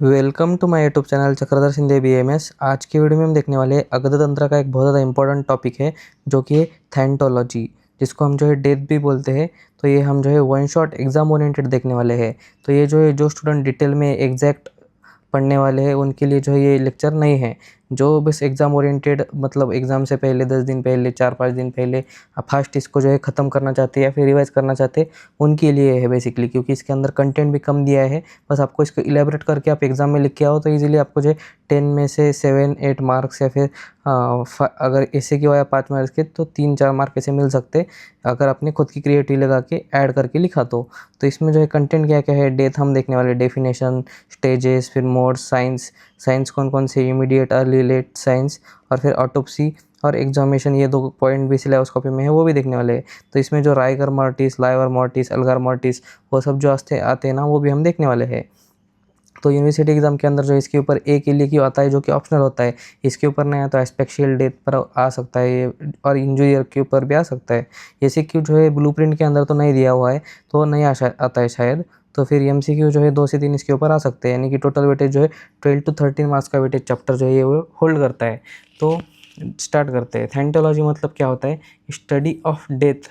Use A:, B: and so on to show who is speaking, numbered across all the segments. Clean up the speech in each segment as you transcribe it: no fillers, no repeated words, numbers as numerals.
A: Welcome to my YouTube channel Chakradhar Sindhe BMS. आज की video में हम देखने वाले हैं अग्र तंत्र का एक बहुत ज़्यादा इंपॉर्टेंट टॉपिक है जो कि है थैंटोलॉजी, जिसको हम जो है डेथ भी बोलते हैं। तो ये हम जो है वन शॉट एग्जाम ओरिएंटेड देखने वाले हैं। तो ये जो है जो स्टूडेंट डिटेल में एग्जैक्ट पढ़ने वाले हैं उनके लिए जो है ये लेक्चर नहीं है। जो बस एग्ज़ाम ओरिएंटेड मतलब एग्ज़ाम से पहले 10 दिन पहले 4-5 दिन पहले फास्ट इसको जो है ख़त्म करना चाहते हैं या फिर रिवाइज़ करना चाहते हैं उनके लिए है बेसिकली, क्योंकि इसके अंदर कंटेंट भी कम दिया है। बस आपको इसको इलैबोरेट करके आप एग्ज़ाम में लिख के आओ तो ईज़िली आपको जो है 10 में से 7-8 मार्क्स या फिर अगर ऐसे की हो या 5 मार्क्स के तो 3-4 मार्क ऐसे मिल सकते, अगर आपने खुद की क्रिएटिविटी लगा के ऐड करके लिखा तो इसमें जो है कंटेंट क्या-क्या है, डेथ हम देखने वाले, डेफिनेशन, स्टेजेस, फिर मोड्स, साइंस कौन-कौन से, इमीडिएट, अर्ली, लेट साइंस और फिर ऑटोप्सी और एग्जामिनेशन। ये 2 पॉइंट भी सिलेबस कॉपी में है, वो भी देखने वाले हैं। तो इसमें जो rigor mortis, livor mortis, algor mortis वो सब जो आते हैं ना वो भी हम देखने वाले हैं। तो यूनिवर्सिटी एग्ज़ाम के अंदर जो इसके ऊपर एक क्यू आता है जो कि ऑप्शनल होता है, इसके ऊपर नहीं आता, एस्पेक्शियल डेथ पर आ सकता है ये, और इंजरी के ऊपर भी आ सकता है। एमसीक्यू जो है ब्लूप्रिंट के अंदर तो नहीं दिया हुआ है तो नहीं आता है शायद। तो फिर एमसीक्यू जो है 2 से 3 इसके ऊपर आ सकते हैं, यानी कि टोटल वेटेज जो है 12 to 13 मार्क्स का वेटेज चैप्टर जो है ये वो होल्ड करता है। तो स्टार्ट करते हैं। थैंटोलॉजी मतलब क्या होता है, स्टडी ऑफ डेथ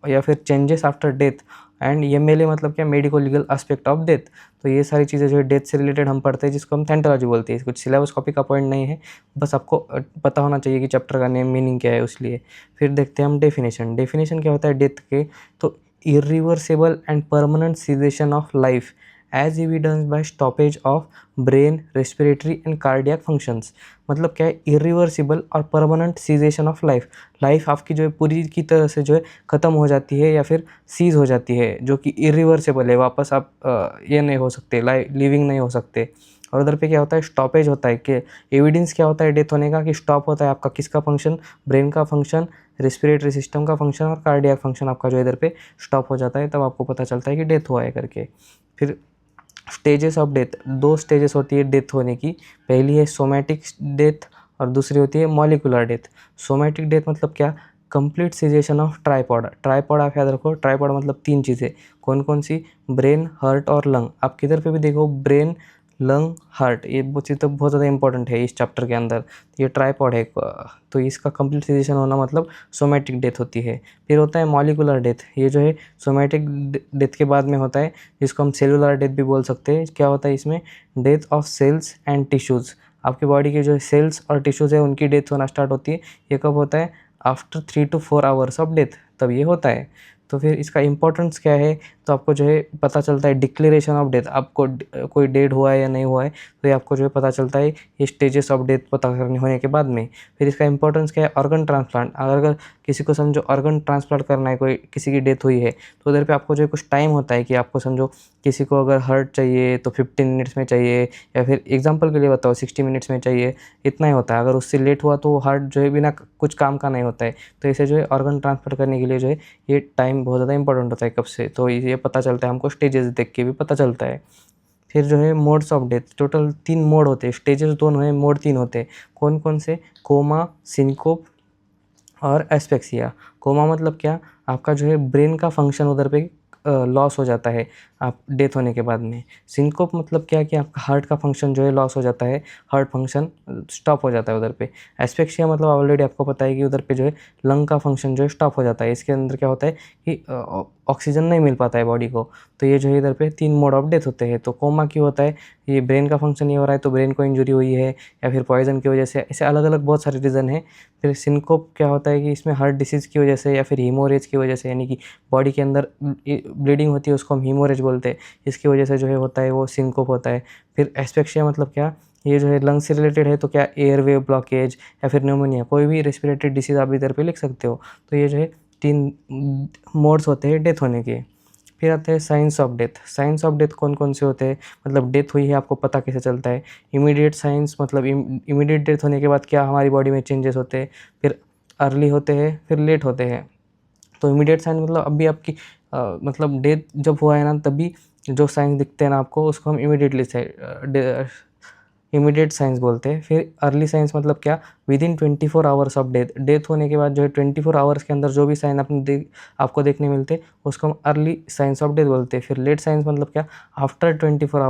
A: या फिर changes after death, and MLA मतलब क्या, medico legal aspect of death. तो ये सारी चीज़ें जो है डेथ से रिलेटेड हम पढ़ते हैं, जिसको हम थैंटोलॉजी बोलते हैं। कुछ सिलेबस कॉपी का पॉइंट नहीं है, बस आपको पता होना चाहिए कि चैप्टर का नेम मीनिंग क्या है उसलिए। फिर देखते हैं हम डेफिनेशन क्या होता है डेथ के। तो irreversible and permanent cessation of life as evidence by stoppage of brain, respiratory and cardiac functions. मतलब क्या है, इरिवर्सिबल और परमानेंट सीजेशन ऑफ लाइफ आपकी जो है पूरी की तरह से जो है ख़त्म हो जाती है या फिर सीज हो जाती है, जो कि इरिवर्सिबल है, वापस आप ये नहीं हो सकते, लिविंग नहीं हो सकते। और उधर पे क्या होता है, स्टॉपेज होता है कि एविडेंस क्या होता है डेथ होने का, कि स्टॉप होता है आपका किसका फंक्शन, ब्रेन का फंक्शन, रेस्पिरेटरी सिस्टम का फंक्शन और कार्डियक फंक्शन आपका जो इधर पे स्टॉप हो जाता है, तब आपको पता चलता है कि डेथ हुआ है करके। फिर स्टेजेस ऑफ डेथ, 2 स्टेजेस होती है डेथ होने की। पहली है सोमैटिक डेथ और दूसरी होती है मॉलिकुलर डेथ। सोमैटिक डेथ मतलब क्या, कंप्लीट सीजेशन ऑफ ट्राइपॉड आप याद रखो, ट्राइपॉड मतलब 3 चीज़ें, कौन कौन सी, ब्रेन, हार्ट और लंग। आप किधर पे भी देखो ब्रेन, लंग, हार्ट, ये चीज़ तो बहुत ज़्यादा इंपॉर्टेंट है इस चैप्टर के अंदर। ये ट्राइपॉड है, तो इसका कंप्लीट सीजेशन होना मतलब सोमैटिक डेथ होती है। फिर होता है मॉलिकुलर डेथ, ये जो है सोमैटिक डेथ के बाद में होता है, जिसको हम सेलुलर डेथ भी बोल सकते हैं। क्या होता है इसमें, death of cells and tissues, आपकी बॉडी के जो सेल्स और टिश्यूज़ है उनकी डेथ होना स्टार्ट होती है। ये कब होता है, after 3 to 4 hours of death, तब ये होता है। तो फिर इसका इंपॉर्टेंस क्या है, तो आपको जो है पता चलता है डिक्लेरेशन ऑफ डेथ, आपको कोई डेड हुआ है या नहीं हुआ है तो ये आपको जो है पता चलता है ये स्टेजेस ऑफ डेथ पता करने होने के बाद में। फिर इसका इंपॉर्टेंस क्या है, ऑर्गन ट्रांसप्लांट, अगर किसी को समझो ऑर्गन ट्रांसप्लांट करना है, कोई किसी की डेथ हुई है तो उधर पे आपको जो है कुछ टाइम होता है, कि आपको समझो किसी को अगर हार्ट चाहिए तो 15 मिनट्स में चाहिए, या फिर एग्जांपल के लिए बताओ 60 मिनट्स में चाहिए, इतना ही होता है। अगर उससे लेट हुआ तो हार्ट जो है बिना कुछ काम का नहीं होता है। तो ऐसे जो है ऑर्गन ट्रांसफर करने के लिए जो है ये टाइम बहुत ज़्यादा इंपॉर्टेंट होता है कब से, तो ये पता चलता है हमको, स्टेजेस देख के भी पता चलता है। फिर जो है modes of death, total 3 mode होते हैं, स्टेजेस 2 हैं, मोड 3 होते हैं। कौन कौन से, कोमा, सिनकोप और एस्पेक्सिया। कोमा मतलब क्या, आपका जो है ब्रेन का फंक्शन उधर पे लॉस हो जाता है आप डेथ होने के बाद में। सिनकोप मतलब क्या, कि आपका हार्ट का फंक्शन जो है लॉस हो जाता है, हार्ट फंक्शन स्टॉप हो जाता है उधर पे। एस्पेक्सिया मतलब ऑलरेडी आपको पता है कि उधर पे जो है लंग का फंक्शन जो है स्टॉप हो जाता है। इसके अंदर क्या होता है कि ऑक्सीजन नहीं मिल पाता है बॉडी को, तो ये जो है इधर पे 3 मोड ऑफ डेथ होते हैं। तो कोमा क्यों होता है, ये ब्रेन का फंक्शन नहीं हो रहा है तो ब्रेन को इंजरी हुई है, या फिर पॉइजन की वजह से, ऐसे अलग अलग बहुत सारे रीज़न है। फिर सिनकोप क्या होता है कि इसमें हार्ट डिसीज़ की वजह से या फिर हीमोरेज की वजह से, यानी कि बॉडी के अंदर ब्लीडिंग होती है उसको हम हीमोरेज बोलते हैं, इसकी वजह से जो है होता है वो सिनकोप होता है। फिर एस्पेक्सिया मतलब क्या, ये जो है लंग से रिलेटेड है, तो क्या एयरवे ब्लॉकेज या फिर न्यूमोनिया, कोई भी रेस्पिरेटरी डिसीज़ आप इधर पे लिख सकते हो। तो ये जो है 3 मोड्स होते हैं डेथ होने के। फिर आते हैं science of death. Science of death कौन कौन से होते हैं, मतलब डेथ हुई है आपको पता कैसे चलता है। इमीडिएट साइंस मतलब इमीडिएट डेथ होने के बाद क्या हमारी बॉडी में चेंजेस होते हैं। फिर अर्ली होते हैं, फिर लेट होते हैं। तो इमीडिएट साइंस मतलब अभी आपकी मतलब डेथ जब हुआ है ना तभी जो साइंस दिखते हैं ना आपको, उसको हम इमीडिएट साइंस बोलते हैं। फिर अर्ली साइंस मतलब क्या, विदिन 24 आवर्स ऑफ डेथ होने के बाद जो है 24 आवर्स के अंदर जो भी साइन आपको देखने मिलते हैं उसको हम अर्ली साइंस ऑफ डेथ बोलते हैं। फिर लेट साइंस मतलब क्या, आफ्टर 24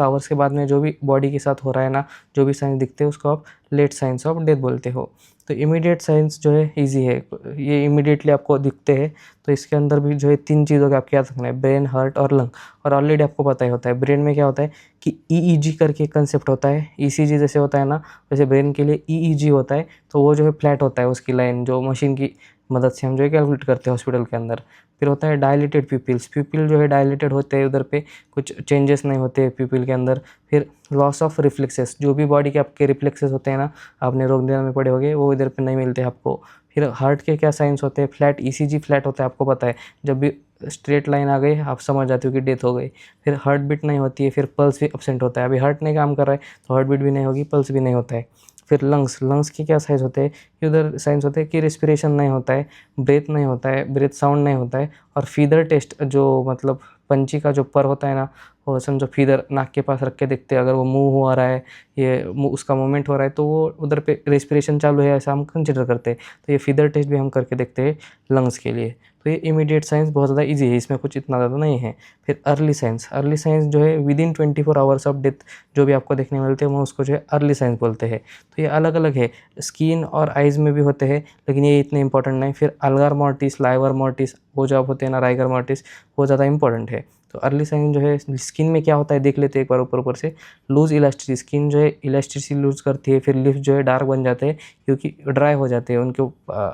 A: आवर्स के बाद में जो भी बॉडी के साथ हो रहा है ना, जो भी साइंस दिखते हैं उसको आप लेट साइंस ऑफ डेथ बोलते हो। तो इमीडिएट साइंस जो है ईजी है, ये इमीडिएटली आपको दिखते हैं। तो इसके अंदर भी जो है 3 चीज़ों का आपको याद रखना है, ब्रेन, हार्ट और लंग। और ऑलरेडी आपको पता ही होता है ब्रेन में क्या होता है कि ईईजी करके कंसेप्ट होता है। ईसीजी जैसे होता है ना, वैसे ब्रेन के लिए ईईजी होता है। तो वो जो है फ्लैट होता है उसकी लाइन, जो मशीन की मदद से हम जो है कैलकुलेट करते हैं हॉस्पिटल के अंदर। फिर होता है डायलेटेड प्यूपिल्स, प्यूपिल जो है डायलेटेड होते हैं, उधर पे कुछ चेंजेस नहीं होते प्यूपिल के अंदर। फिर लॉस ऑफ रिफ्लेक्सेस, जो भी बॉडी के आपके रिफ्लेक्सेस होते हैं ना, आपने रोग निदान में पढ़े होंगे, वो इधर पे नहीं मिलते आपको। फिर हार्ट के क्या साइंस होते हैं, फ्लैट ईसीजी फ्लैट होता है, आपको पता है। जब भी स्ट्रेट लाइन आ गई आप समझ जाते हो कि डेथ हो गई। फिर हार्ट बीट नहीं होती है, फिर पल्स भी एब्सेंट होता है। अभी हार्ट नहीं काम कर रहा है तो हार्ट बीट भी नहीं होगी, पल्स भी नहीं होता है। फिर लंग्स, लंग्स के क्या साइंस होते हैं कि उधर साइंस होते हैं कि रेस्पिरेशन नहीं होता है, ब्रेथ नहीं होता है, ब्रेथ साउंड नहीं होता है। और फीदर टेस्ट, जो मतलब पंछी का जो पर होता है ना, वो समझो फीदर नाक के पास रख के देखते हैं, अगर वो मूव हो रहा है, ये उसका मूवमेंट हो रहा है तो वो उधर पे रेस्पिरेशन चालू है ऐसा हम कंसिडर करते हैं। तो ये फीदर टेस्ट भी हम करके देखते हैं लंग्स के लिए। तो ये इमीडिएट साइंस बहुत ज़्यादा इजी है, इसमें कुछ इतना ज़्यादा नहीं है। फिर अर्ली साइंस, अर्ली साइंस जो है विदिन 24 आवर्स ऑफ डेथ जो भी आपको देखने मिलते हैं वो उसको जो है अर्ली साइंस बोलते हैं। तो ये अलग अलग है, स्किन और आइज़ में भी होते हैं, लेकिन ये इतने इंपॉर्टेंट नहीं। फिर अल्गार मॉर्टिस, लाइवर मॉर्टिस, वो जो आप होते हैं ना राइगर मॉर्टिस, वो ज़्यादा इंपॉर्टेंट है। तो अर्ली साइन जो है स्किन में क्या होता है देख लेते हैं एक बार ऊपर ऊपर से। लूज इलास्टिसिटी, स्किन जो है इलास्टिसिटी लूज करती है। फिर लिप्स जो है डार्क बन जाते हैं क्योंकि ड्राई हो जाते हैं, उनके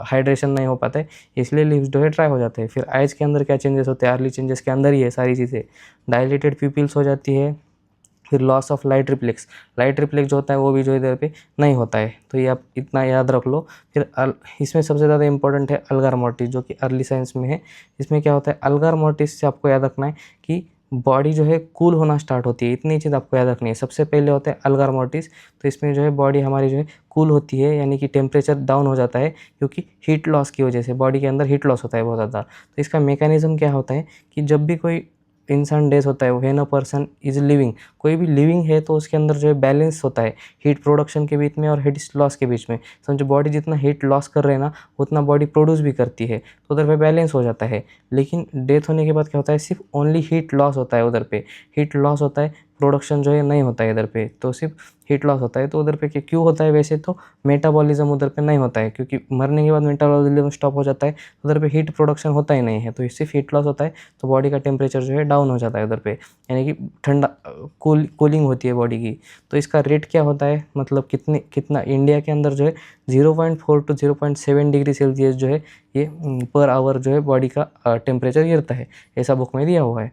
A: हाइड्रेशन नहीं हो पाता है, इसलिए लिप्स जो है ड्राई हो जाते हैं। फिर आइज़ के अंदर क्या चेंजेस होते हैं, अर्ली चेंजेस के अंदर ही है सारी चीज़ें। डायलेटेड प्यूपिल्स हो जाती है। फिर loss of light reflex, light reflex जो होता है वो भी जो इधर पे नहीं होता है। तो ये आप इतना याद रख लो। फिर इसमें सबसे ज़्यादा इंपॉर्टेंट है अल्गार मॉर्टिस, जो कि अर्ली साइंस में है। इसमें क्या होता है, अल्गार मॉर्टिस से आपको याद रखना है कि बॉडी जो है कूल होना स्टार्ट होती है, इतनी चीज़ आपको याद रखनी है। सबसे पहले होता है अल्गार मॉर्टिस, तो इसमें जो है बॉडी हमारी जो है कूल होती है, यानी कि टेम्परेचर डाउन हो जाता है क्योंकि हीट लॉस की वजह से बॉडी के अंदर हीट लॉस होता है बहुत ज़्यादा। तो इसका मैकेनिज्म क्या होता है कि जब भी कोई इंसान डेथ होता है, when a person is living, कोई भी लिविंग है तो उसके अंदर जो है बैलेंस होता है हीट प्रोडक्शन के बीच में और हीट लॉस के बीच में। समझो बॉडी जितना हीट लॉस कर रहे हैं ना उतना बॉडी प्रोड्यूस भी करती है, तो उधर पे बैलेंस हो जाता है। लेकिन डेथ होने के बाद क्या होता है, सिर्फ ओनली हीट लॉस होता है, उधर पे हीट लॉस होता है, प्रोडक्शन जो है नहीं होता है इधर पे, तो सिर्फ हीट लॉस होता है। तो उधर पे क्यों होता है, वैसे तो मेटाबॉलिज्म उधर पे नहीं होता है क्योंकि मरने के बाद मेटाबॉलिज्म स्टॉप हो जाता है, उधर पे हीट प्रोडक्शन होता ही नहीं है, तो सिर्फ हीट लॉस होता है। तो बॉडी का टेम्परेचर जो है डाउन हो जाता है उधर पे, यानी कि ठंडा कूलिंग होती है बॉडी की। तो इसका रेट क्या होता है, मतलब कितना इंडिया के अंदर जो है 0.4 to 0.7 डिग्री सेल्सियस जो है ये पर आवर जो है बॉडी का टेम्परेचर गिरता है, ऐसा बुक में दिया हुआ है।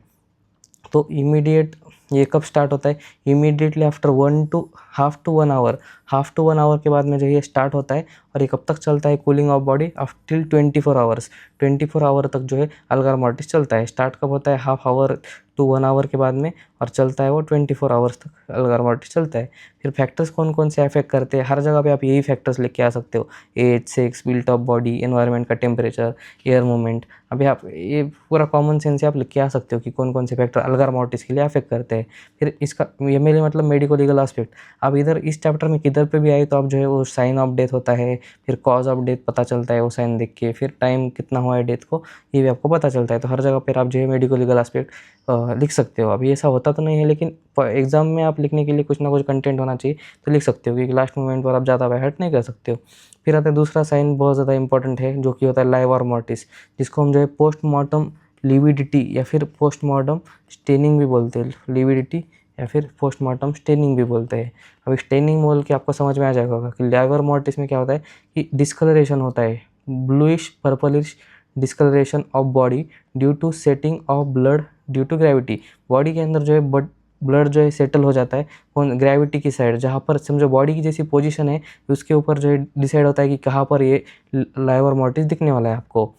A: तो इमीडिएट ये कब स्टार्ट होता है, immediately after 1 to half to 1 hour, half to 1 hour के बाद में जो ये स्टार्ट होता है। और ये कब तक चलता है, cooling of body till 24 hours, 24 hour तक जो है अल्गार मॉर्टिस चलता है। स्टार्ट कब होता है, हाफ आवर टू 1 आवर के बाद में, और चलता है वो 24 आवर्स तक अल्गार मॉर्टिस चलता है। फिर फैक्टर्स कौन कौन से अफेक्ट करते हैं, हर जगह पे आप यही फैक्टर्स लेके आ सकते हो, age, sex, built of body, environment का टेम्परेचर, एयर मूवमेंट। अभी आप ये पूरा कॉमन सेंस से आप लिख के आ सकते हो कि कौन कौन से फैक्टर अल्गार मॉर्टिस के लिए अफेक्ट करते हैं। फिर इसका ये मेरे मतलब मेडिको लीगल एस्पेक्ट, अब इधर इस चैप्टर में किधर पे भी आए तो आप जो है वो साइन ऑफ डेथ होता है, फिर कॉज ऑफ डेथ पता चलता है वो साइन देख के, फिर टाइम कितना हुआ है डेथ को ये भी आपको पता चलता है। तो हर जगह पर आप जो है मेडिको लीगल एस्पेक्ट लिख सकते हो। अभी ऐसा होता तो नहीं है, लेकिन एग्जाम में आप लिखने के लिए कुछ ना कुछ कंटेंट होना चाहिए तो लिख सकते हो, क्योंकि लास्ट मोमेंट पर आप ज़्यादा बाय नहीं कर सकते हो। फिर आता है दूसरा साइन, बहुत ज़्यादा इंपॉर्टेंट है, जो कि होता है लाइवर मॉर्टिस, जिसको हम जो है पोस्टमार्टम लिविडिटी या फिर पोस्टमार्टम स्टेनिंग भी बोलते हैं। लिविडिटी या फिर पोस्टमार्टम स्टेनिंग भी बोलते हैं। अब स्टेनिंग बोल के आपको समझ में आ जाएगा कि लाइवर मॉर्टिस में क्या होता है कि डिस्कलरेशन होता है, bluish purplish discolouration of body due to setting of blood due to gravity. Body के अंदर जो है ब्लड जो है सेटल हो जाता है ग्रेविटी की साइड, जहाँ पर समझो बॉडी की जैसी पोजीशन है उसके ऊपर जो है डिसाइड होता है कि कहाँ पर ये लाइवर मॉर्टिस दिखने वाला है आपको।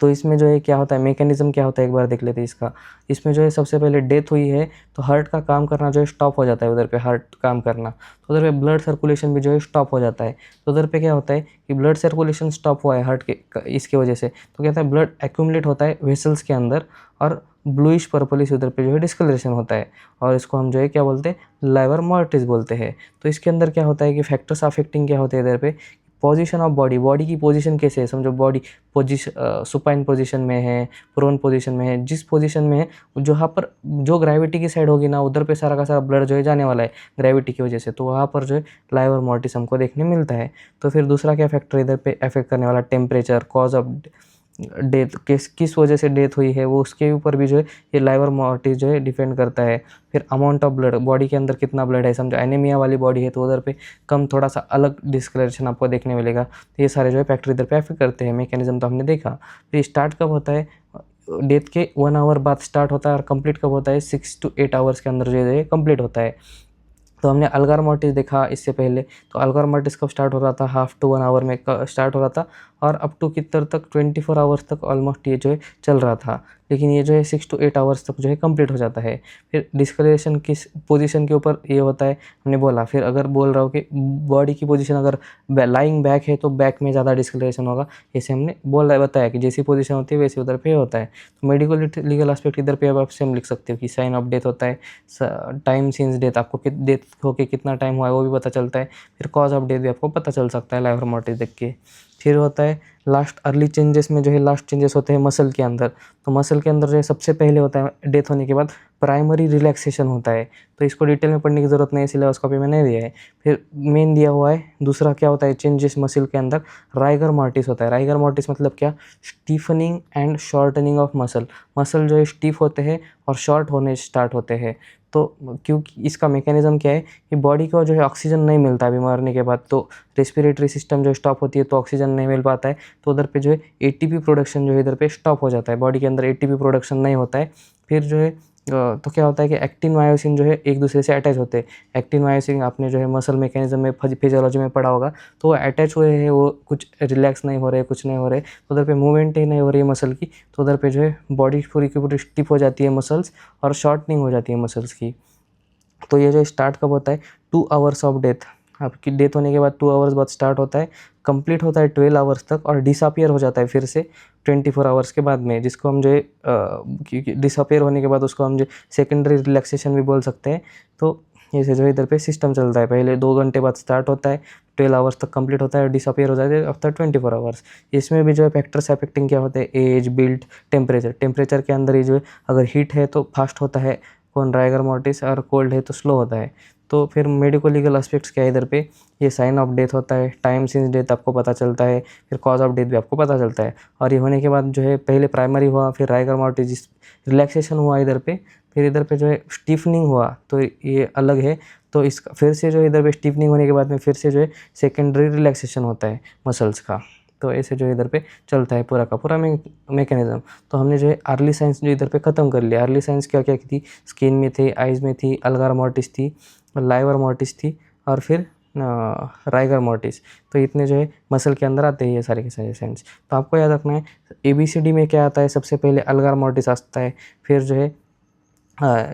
A: तो इसमें जो है क्या होता है, मैकेनिज्म क्या होता है एक बार देख लेते हैं इसका। इसमें जो है सबसे पहले डेथ हुई है तो हार्ट का काम करना जो है स्टॉप हो जाता है, उधर पे हार्ट काम करना, तो उधर पे ब्लड सर्कुलेशन भी जो है स्टॉप हो जाता है। तो उधर पे क्या होता है कि ब्लड सर्कुलेशन स्टॉप हुआ है हार्ट के इसके वजह से, तो क्या होता है ब्लड एक्यूमुलेट होता है वेसल्स के अंदर, और ब्लूइश पर्पलिश उधर पे जो है डिस्कलरेशन होता है, और इसको हम जो है क्या बोलते हैं, लाइवर मॉर्टिस बोलते हैं। तो इसके अंदर क्या होता है कि फैक्टर्स अफेक्टिंग क्या होते हैं इधर पे, पोजीशन ऑफ बॉडी, बॉडी की पोजीशन कैसे है, समझो बॉडी सुपाइन पोजीशन में है, प्रोन पोजीशन में है, जिस पोजीशन में है जहाँ पर जो ग्रेविटी की साइड होगी ना उधर पे सारा का सारा ब्लड जो है जाने वाला है ग्रेविटी की वजह से, तो वहाँ पर जो है लाइवर मॉर्टिस हमको देखने मिलता है। तो फिर दूसरा क्या फैक्टर इधर पे अफेक्ट करने वाला, टेम्परेचर, कॉज ऑफ डेथ, किस वजह से डेथ हुई है वो उसके ऊपर भी जो है ये लाइवर मॉर्टिस जो है डिपेंड करता है। फिर अमाउंट ऑफ ब्लड, बॉडी के अंदर कितना ब्लड है, समझो एनीमिया वाली बॉडी है तो उधर पे कम, थोड़ा सा अलग डिस्कलरेशन आपको देखने मिलेगा। तो ये सारे जो है फैक्टर इधर पे अफेक्ट करते हैं। मैकेनिज्म तो हमने देखा। फिर स्टार्ट कब होता है, डेथ के 1 आवर बाद स्टार्ट होता है, और कंप्लीट कब होता है, 6 to 8 आवर्स के अंदर जो है कंप्लीट होता है। तो हमने अल्गार मॉर्टिस देखा इससे पहले, तो अल्गार मॉर्टिस कब स्टार्ट हो रहा था, हाफ टू 1 आवर में स्टार्ट हो रहा था, और अप टू कितना तक 24 आवर्स तक ऑलमोस्ट ये जो है चल रहा था। लेकिन ये जो है 6 to 8 आवर्स तक जो है कंप्लीट हो जाता है। फिर डिस्कलरेशन किस पोजीशन के ऊपर ये होता है हमने बोला। फिर अगर बोल रहा हूँ कि बॉडी की पोजीशन अगर लाइंग बैक है तो बैक में ज़्यादा डिस्कलरेशन होगा, जैसे हमने बोला बताया कि जैसी पोजीशन होती है वैसे उधर पे होता है। तो मेडिकल लीगल एस्पेक्ट इधर पे अब आप सेम लिख सकते हो कि साइन ऑफ डेथ होता है, टाइम सिंस डेथ, आपको डेथ होके कितना टाइम हुआ है वो भी पता चलता है। फिर कॉज ऑफ डेथ भी आपको पता चल सकता है लाइवर मॉर्टिस देख के। फिर होता है लास्ट अर्ली चेंजेस में जो है लास्ट चेंजेस होते हैं मसल के अंदर। तो मसल के अंदर जो है सबसे पहले होता है डेथ होने के बाद प्राइमरी रिलैक्सेशन होता है। तो इसको डिटेल में पढ़ने की ज़रूरत नहीं है, सिलेबस कॉपी में नहीं दिया है। फिर मेन दिया हुआ है दूसरा क्या होता है चेंजेस मसल के अंदर, राइगर मॉर्टिस होता है। राइगर मॉर्टिस मतलब क्या, stiffening and shortening of muscle. Muscle जो है स्टीफ होते हैं और शॉर्ट होने स्टार्ट होते हैं। तो क्योंकि इसका मैकेनिज्म क्या है कि बॉडी को जो है ऑक्सीजन नहीं मिलता है मरने के बाद, तो रेस्पिरेटरी सिस्टम जो स्टॉप होती है तो ऑक्सीजन नहीं मिल पाता है, तो उधर पे जो है एटीपी प्रोडक्शन जो है इधर पे स्टॉप हो जाता है, बॉडी के अंदर एटीपी प्रोडक्शन नहीं होता है। फिर जो है तो क्या होता है कि एक्टिन मायोसिन जो है एक दूसरे से अटैच होते हैं। एक्टिन मायोसिन आपने जो है मसल मैकेनिज्म में फिजियोलॉजी में पढ़ा होगा, तो वो अटैच हुए हैं, वो कुछ रिलैक्स नहीं हो रहे, कुछ नहीं हो रहे, तो उधर पे मूवमेंट ही नहीं हो रही है मसल की, तो उधर पे जो है बॉडी पूरी की पूरी स्टिफ हो जाती है मसल्स, और शॉर्टनिंग हो जाती है मसल्स की। तो ये जो स्टार्ट कब होता है, 2 आवर्स ऑफ डेथ, आपकी डेथ होने के बाद 2 आवर्स बाद स्टार्ट होता है, कंप्लीट होता है 12 आवर्स तक, और डिसअपियर हो जाता है फिर से 24 आवर्स के बाद में, जिसको हम जो है क्योंकि डिसअपियर होने के बाद उसको हम जो सेकेंडरी रिलैक्सेशन भी बोल सकते हैं। तो ऐसे जो है इधर पे सिस्टम चलता है, पहले 2 घंटे बाद स्टार्ट होता है, 12 आवर्स तक कंप्लीट होता है और डिसअपियर हो जाता है आफ्टर 24 आवर्स। इसमें भी जो है फैक्टर्स अफेक्टिंग क्या होते हैं, एज, बिल्ड, टेम्परेचर। टेम्परेचर के अंदर ही जो है अगर हीट है तो फास्ट होता है कौन, राइगर मॉर्टिस, और कोल्ड है तो स्लो होता है। तो फिर मेडिको लीगल एस्पेक्ट्स क्या है इधर पे, ये साइन ऑफ डेथ होता है, टाइम सिंस डेथ आपको पता चलता है, फिर कॉज ऑफ डेथ भी आपको पता चलता है। और ये होने के बाद जो है पहले प्राइमरी हुआ, फिर राइगर मॉर्टिस रिलैक्सेशन हुआ इधर पे, फिर इधर पे जो है स्टीफनिंग हुआ, तो ये अलग है। तो इसका फिर से जो है इधर पे स्टीफनिंग होने के बाद में फिर से जो है सेकेंडरी रिलैक्सेशन होता है मसल्स का। तो ऐसे जो इधर पे चलता है पूरा का पूरा मैकेनिज्म। तो हमने जो है अर्ली साइंस जो इधर पे ख़त्म कर लिया। अर्ली साइंस क्या क्या थी, स्किन में थे, आइज़ में थी, अल्गार मॉर्टिस थी, लाइवर मॉर्टिस थी, और फिर राइगर मॉर्टिस। तो इतने जो है मसल के अंदर आते हैं ये सारे के सारे साइंस। तो आपको याद रखना है ABCD में क्या आता है, सबसे पहले अल्गार मॉर्टिस आता है, फिर जो है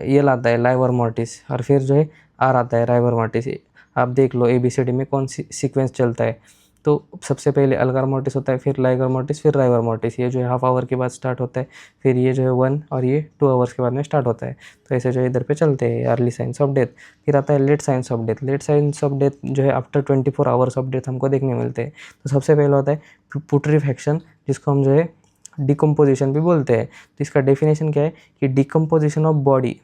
A: ये लाता है लाइवर मॉर्टिस, और फिर जो है आर आता है राइवर मॉर्टिस। आप देख लो ABCD में कौन सी सीक्वेंस चलता है। तो सबसे पहले अल्गार मॉर्टिस होता है, फिर लाइगर मॉर्टिस, फिर राइवर मॉर्टिस। ये जो है हाफ आवर के बाद स्टार्ट होता है, फिर ये जो है 1 और ये 2 आवर्स के बाद में स्टार्ट होता है। तो ऐसे जो है इधर पे चलते हैं अर्ली साइंस ऑफ डेथ। फिर आता है late signs of death. Late signs of death जो है आफ्टर 24 आवर्स ऑफ डेथ हमको देखने मिलते हैं। तो सबसे पहले होता है पुट्रीफैक्शन, जिसको हम जो है डिकम्पोजिशन भी बोलते हैं। तो इसका डेफिनेशन क्या है कि डिकम्पोजिशन ऑफ बॉडी,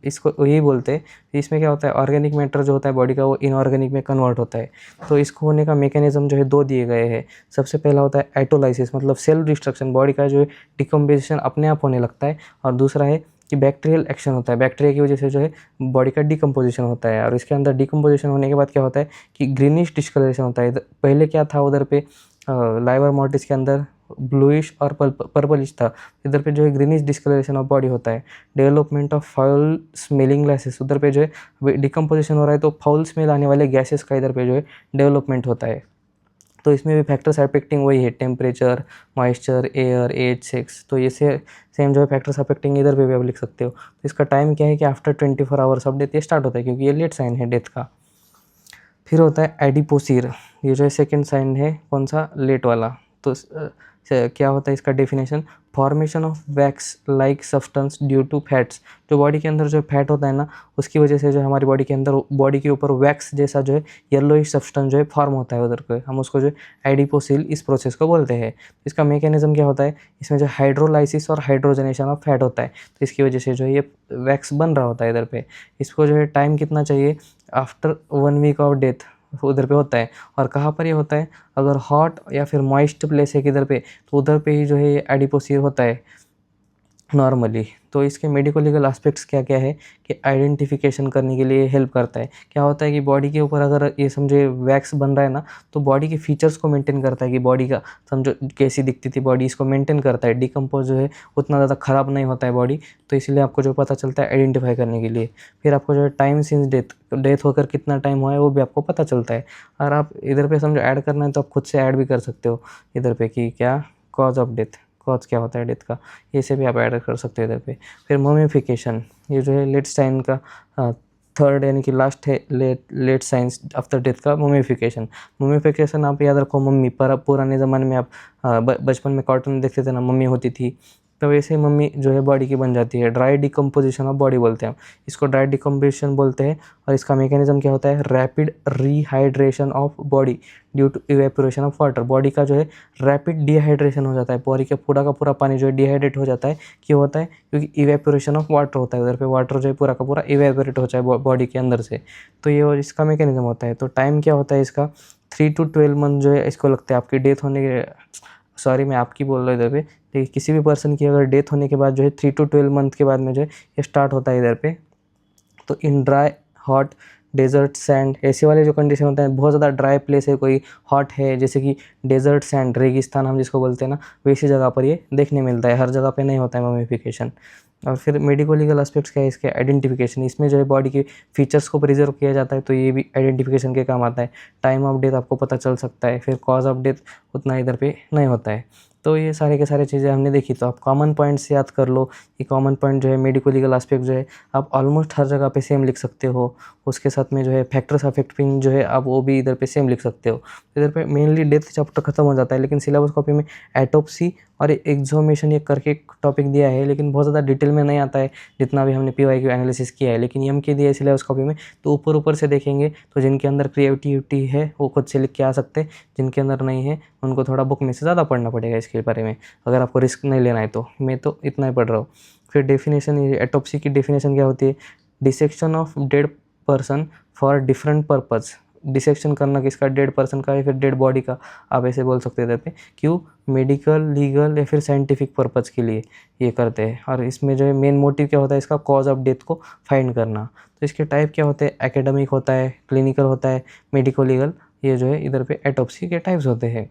A: इसको यही बोलते हैं। इसमें क्या होता है, ऑर्गेनिक मैटर जो होता है बॉडी का वो इनऑर्गेनिक में कन्वर्ट होता है। तो इसको होने का मैकेनिज्म जो है 2 दिए गए हैं। सबसे पहला होता है एटोलाइसिस, मतलब सेल्फ डिस्ट्रक्शन, बॉडी का जो है डिकम्पोजिशन अपने आप होने लगता है। और दूसरा है कि बैक्टीरियल एक्शन होता है, बैक्टीरिया की वजह से जो है बॉडी का डिकम्पोजिशन होता है। और इसके अंदर डिकम्पोजिशन होने के बाद क्या होता है कि ग्रीनिश डिस्कलरेशन होता है। पहले क्या था उधर पे लाइवर मॉर्टिस के अंदर ब्लूइश और पर्पलिश था, इधर पे जो है ग्रीनिश डिस्कलरेशन ऑफ बॉडी होता है। Development of foul smelling gases, उधर पे जो है डिकम्पोजिशन हो रहा है तो फाउल स्मेल आने वाले गैसेस का इधर पे जो है डेवलपमेंट होता है। तो इसमें भी फैक्टर्स अफेक्टिंग वही है, temperature, moisture, air, age, sex. तो ये सेम जो है फैक्टर्स अफेक्टिंग इधर पे भी आप लिख सकते हो। तो इसका टाइम क्या है कि आफ्टर 24 आवर्स ऑफ डेथ ये स्टार्ट होता है, क्योंकि ये लेट साइन है डेथ का। फिर होता है एडिपोसीर, ये जो है सेकेंड साइन है कौन सा, लेट वाला। तो क्या होता है इसका definition, formation of wax like substance due to fats. जो बॉडी के अंदर जो फैट होता है ना, उसकी वजह से जो हमारी बॉडी के अंदर बॉडी के ऊपर वैक्स जैसा जो है येलोइश सब्सटेंस जो है फॉर्म होता है उधर पे, हम उसको जो एडिपोसिल इस प्रोसेस को बोलते हैं। इसका मैकेनिज्म क्या होता है, इसमें जो हाइड्रोलाइसिस और हाइड्रोजनेशन ऑफ फैट होता है, तो इसकी वजह से जो है ये वैक्स बन रहा होता है इधर पे। इसको जो है टाइम कितना चाहिए, आफ्टर 1 वीक ऑफ डेथ उधर पे होता है। और कहाँ पर ये होता है, अगर हॉट या फिर मॉइस्ट प्लेस है किधर पे, तो उधर पे ही जो है ये एडिपोसिस होता है नॉर्मली। तो इसके मेडिको लीगल एस्पेक्ट्स क्या क्या है कि आइडेंटिफिकेशन करने के लिए हेल्प करता है। क्या होता है कि बॉडी के ऊपर अगर ये समझे वैक्स बन रहा है ना, तो बॉडी के फीचर्स को मेंटेन करता है कि बॉडी का समझो कैसी दिखती थी बॉडी, इसको मेंटेन करता है। डिकम्पोज जो है उतना ज़्यादा ख़राब नहीं होता है बॉडी, तो इसीलिए आपको जो पता चलता है आइडेंटिफाई करने के लिए। फिर आपको जो है टाइम सिंस डेथ होकर कितना टाइम हुआ है वो भी आपको पता चलता है। और आप इधर पे समझो ऐड करना है तो आप खुद से ऐड भी कर सकते हो इधर पे कि क्या कॉज ऑफ डेथ, कॉज क्या होता है डेथ का, ये से भी आप ऐड कर सकते हो इधर पे। फिर ममीफिकेशन, ये जो है लेट साइन का थर्ड यानी कि लास्ट है लेट साइंस आफ्टर डेथ का ममीफिकेशन। ममीफिकेशन आप याद रखो, मम्मी पर पुराने ज़माने में आप बचपन में कार्टून देखते थे ना, मम्मी होती थी, तो वैसे ही मम्मी जो है बॉडी की बन जाती है। ड्राई डिकम्पोजिशन ऑफ बॉडी बोलते हैं इसको, ड्राई डिकम्पोजिशन बोलते हैं। और इसका मैकेनिज्म क्या होता है, rapid rehydration of body due to evaporation of water. Body का जो है रैपिड डिहाइड्रेशन हो जाता है, बॉडी का पूरा पानी जो है डिहाइड्रेट हो जाता है। क्यों होता है, क्योंकि इवेपोरेशन ऑफ वाटर होता है उधर पे, वाटर जो है पूरा का पूरा इवेपोरेट हो जाए बॉडी के अंदर से। तो ये इसका मैकेनिज्म होता है। तो टाइम क्या होता है इसका, 3 to 12 मंथ जो है इसको लगता है आपकी डेथ होने के, सॉरी मैं आपकी बोल रहा हूँ इधर पे, देखिए किसी भी पर्सन की अगर डेथ होने के बाद जो है 3 to 12 मंथ के बाद में जो है ये स्टार्ट होता है इधर पे। तो in dry hot desert sand, ऐसे वाले जो कंडीशन होते हैं, बहुत ज़्यादा ड्राई प्लेस है, कोई हॉट है जैसे कि डेजर्ट सैंड, रेगिस्तान हम जिसको बोलते हैं ना, वैसी जगह पर ये देखने मिलता है, हर जगह पे नहीं होता है ममीफिकेशन। और फिर मेडिको लीगल एस्पेक्ट्स क्या है इसके, आइडेंटिफिकेशन, इसमें जो है बॉडी के फीचर्स को प्रिजर्व किया जाता है, तो ये भी आइडेंटिफिकेशन के काम आता है। टाइम ऑफ डेथ आपको पता चल सकता है, फिर कॉज ऑफ डेथ उतना इधर पे नहीं होता है। तो ये सारे के सारे चीज़ें हमने देखी, तो आप कॉमन पॉइंट्स याद कर लो। ये कॉमन पॉइंट जो है मेडिको लीगल एस्पेक्ट जो है आप ऑलमोस्ट हर जगह पे सेम लिख सकते हो। उसके साथ में जो है फैक्टर्स अफेक्टिंग जो है आप वो भी इधर पे सेम लिख सकते हो। इधर पे मेनली डेथ चैप्टर खत्म हो जाता है, लेकिन सिलेबस कॉपी में एटोप्सी और एक्सोमेशन ये करके एक टॉपिक दिया है, लेकिन बहुत ज़्यादा डिटेल में नहीं आता है जितना भी हमने PYQ एनालिसिस किया है। लेकिन एम के दिया है सिलेबस कॉपी में, तो ऊपर ऊपर से देखेंगे तो जिनके अंदर क्रिएटिविटी है वो खुद से लिख के आ सकते हैं, जिनके अंदर नहीं है उनको थोड़ा बुक में से ज़्यादा पढ़ना पड़ेगा इसके बारे में, अगर आपको रिस्क नहीं लेना है तो। मैं तो इतना ही पढ़ रहा हूँ। फिर डेफिनेशन, एटोप्सी की डेफिनेशन क्या होती है, dissection of dead person for different purpose. Dissection करना किसका, डेड पर्सन का या फिर डेड बॉडी का, आप ऐसे बोल सकते थे पे। क्यों, मेडिकल, लीगल या फिर साइंटिफिक पर्पज़ के लिए ये करते हैं। और इसमें जो है मेन मोटिव क्या होता है इसका, कॉज ऑफ डेथ को फाइंड करना। तो इसके टाइप क्या होते हैं, एकेडमिक होता है, क्लिनिकल होता है, मेडिको लीगल, ये जो है इधर पे एटोप्सी के टाइप्स होते हैं।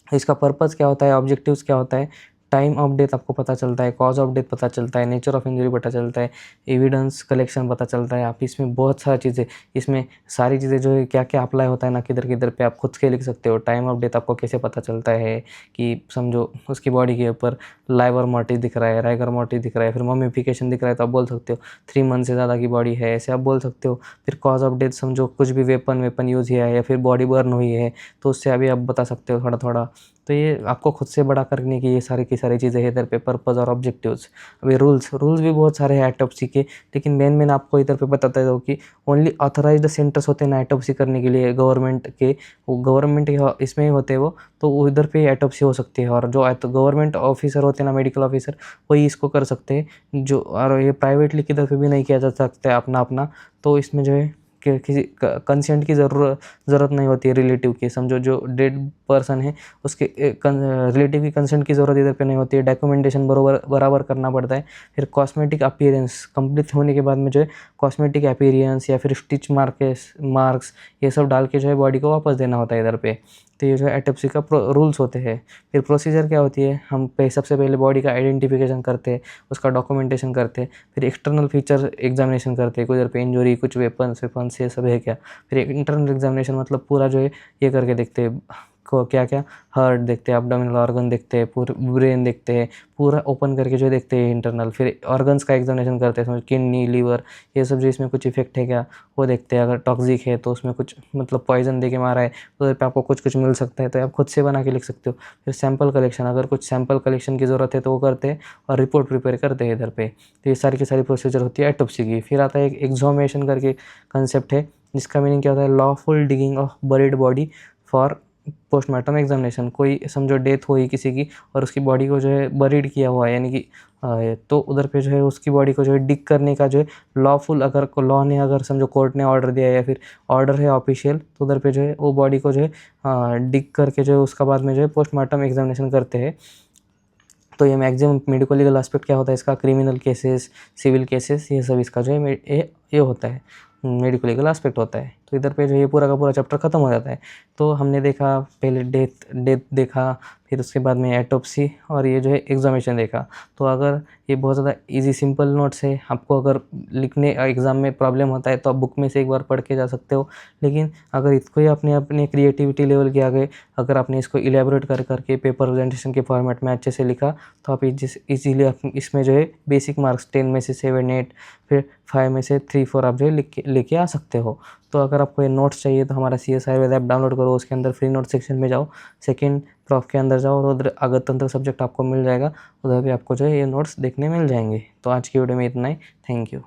A: इसका पर्पज़ क्या होता है, ऑब्जेक्टिव्स क्या होता है, टाइम ऑफ डेथ आपको पता चलता है, कॉज ऑफ डेथ पता चलता है, नेचर ऑफ इंजरी पता चलता है, एविडेंस कलेक्शन पता चलता है। आप इसमें बहुत सारी चीज़ें, इसमें सारी चीज़ें जो है क्या क्या अप्लाई होता है ना, किधर किधर पे आप खुद के लिख सकते हो। टाइम ऑफ डेथ आपको कैसे पता चलता है कि समझो उसकी बॉडी के ऊपर लाइवर मोर्टिस दिख रहा है, राइगर मोर्टिस दिख रहा है, फिर ममीफिकेशन दिख रहा है, तो आप बोल सकते हो 3 मंथ से ज़्यादा की बॉडी है, ऐसे आप बोल सकते हो। फिर कॉज ऑफ डेथ समझो कुछ भी वेपन यूज़ किया है या फिर बॉडी बर्न हुई है, तो उससे अभी आप बता सकते हो थोड़ा थोड़ा। तो ये आपको खुद से बड़ा करने की ये सारी की सारी चीज़ें हैं इधर पे, पर्पस और ऑब्जेक्टिव्स। अभी रूल्स भी बहुत सारे हैं एटोप्सी के, लेकिन मेन आपको इधर पे बताता है कि ओनली ऑथराइज्ड सेंटर्स होते हैं ना एटोप्सी करने के लिए, गवर्नमेंट के, वो गवर्नमेंट के इसमें ही होते हैं वो, तो वो इधर पे एटोप्सी हो सकती है। और जो गवर्नमेंट ऑफिसर होते हैं ना, मेडिकल ऑफिसर, वही इसको कर सकते हैं। जो और ये प्राइवेटली किधर पे भी नहीं किया जा सकता है अपना अपना। तो इसमें जो है कि किसी कंसेंट की ज़रूरत नहीं होती है रिलेटिव की। समझो जो डेड पर्सन है उसके रिलेटिव की कंसेंट की ज़रूरत इधर पे नहीं होती है। डॉक्यूमेंटेशन बराबर करना पड़ता है। फिर कॉस्मेटिक अपीयरेंस कंप्लीट होने के बाद में जो है कॉस्मेटिक अपीयरेंस या फिर स्टिच मार्क्स ये सब डाल के जो है बॉडी को वापस देना होता है इधर पे। तो ये जो है एटोप्सी का रूल्स होते हैं। फिर प्रोसीजर क्या होती है, हम सबसे पहले बॉडी का आइडेंटिफिकेशन करते हैं, उसका डॉक्यूमेंटेशन करते हैं, फिर एक्सटर्नल फीचर एग्जामिनेशन करते हैं, कोई इधर पे इंजरी, कुछ वेपन्स ये सब है क्या। फिर इंटरनल एग्जामिनेशन मतलब पूरा जो है ये करके देखते हैं, को क्या क्या हार्ट देखते हैं, एब्डोमिनल ऑर्गन देखते हैं, पूरे ब्रेन देखते हैं, पूरा ओपन करके जो देखते हैं इंटरनल। फिर ऑर्गन्स का एग्जामिनेशन करते हैं, समझ किडनी, लीवर, ये सब जो इसमें कुछ इफेक्ट है क्या वो देखते हैं। अगर टॉक्सिक है तो उसमें कुछ मतलब पॉइजन दे के मारा है तो उधर पे आपको कुछ कुछ मिल सकता है, तो आप खुद से बना के लिख सकते हो। फिर सैंपल कलेक्शन, अगर कुछ सैंपल कलेक्शन की ज़रूरत है तो वो करते हैं और रिपोर्ट प्रिपेयर करते हैं इधर पे। तो ये सारी की सारी प्रोसीजर होती है एटोप्सी की। फिर आता है एक एक्सहूमेशन करके कंसेप्ट है, जिसका मीनिंग क्या होता है, lawful digging of buried body for postmortem examination. कोई समझो डेथ हुई किसी की और उसकी बॉडी को जो है बरीड किया हुआ है, यानी कि तो उधर पे जो है उसकी बॉडी को जो है डिग करने का जो है लॉफुल, अगर लॉ ने, अगर समझो कोर्ट ने ऑर्डर दिया या फिर ऑर्डर है ऑफिशियल, तो उधर पे जो है वो बॉडी को जो है डिग करके जो है उसका बाद में जो है पोस्टमार्टम एग्जामिनेशन करते हैं। तो ये मैक्सिमम मेडिको लीगल एस्पेक्ट क्या होता है इसका, क्रिमिनल केसेस, सिविल केसेस, ये सब इसका जो है ये होता है, मेडिको लीगल एस्पेक्ट होता है। तो इधर पे जो ये पूरा का पूरा चैप्टर ख़त्म हो जाता है। तो हमने देखा पहले डेथ देखा, फिर उसके बाद में एटोप्सी, और ये जो है एग्जामिनेशन देखा। तो अगर ये बहुत ज़्यादा इजी सिंपल नोट्स है, आपको अगर लिखने एग्ज़ाम में प्रॉब्लम होता है तो आप बुक में से एक बार पढ़ के जा सकते हो। लेकिन अगर इसको ही अपने अपने क्रिएटिविटी लेवल के आगे अगर आपने इसको इलेबोरेट कर करके पेपर प्रेजेंटेशन के फॉर्मेट में अच्छे से लिखा, तो आप इजीली इसमें जो है बेसिक मार्क्स 10 में से 7 8, फिर 5 में से 3 4 आप जो है लेके आ सकते हो। तो अगर आपको ये नोट्स चाहिए तो हमारा CS आयुर्वेद ऐप डाउनलोड करो, उसके अंदर फ्री नोट सेक्शन में जाओ, सेकंड प्रॉफ के अंदर जाओ और उधर अगस्त तंत्र सब्जेक्ट आपको मिल जाएगा, उधर भी आपको जो है ये नोट्स देखने मिल जाएंगे। तो आज की वीडियो में इतना ही, थैंक यू।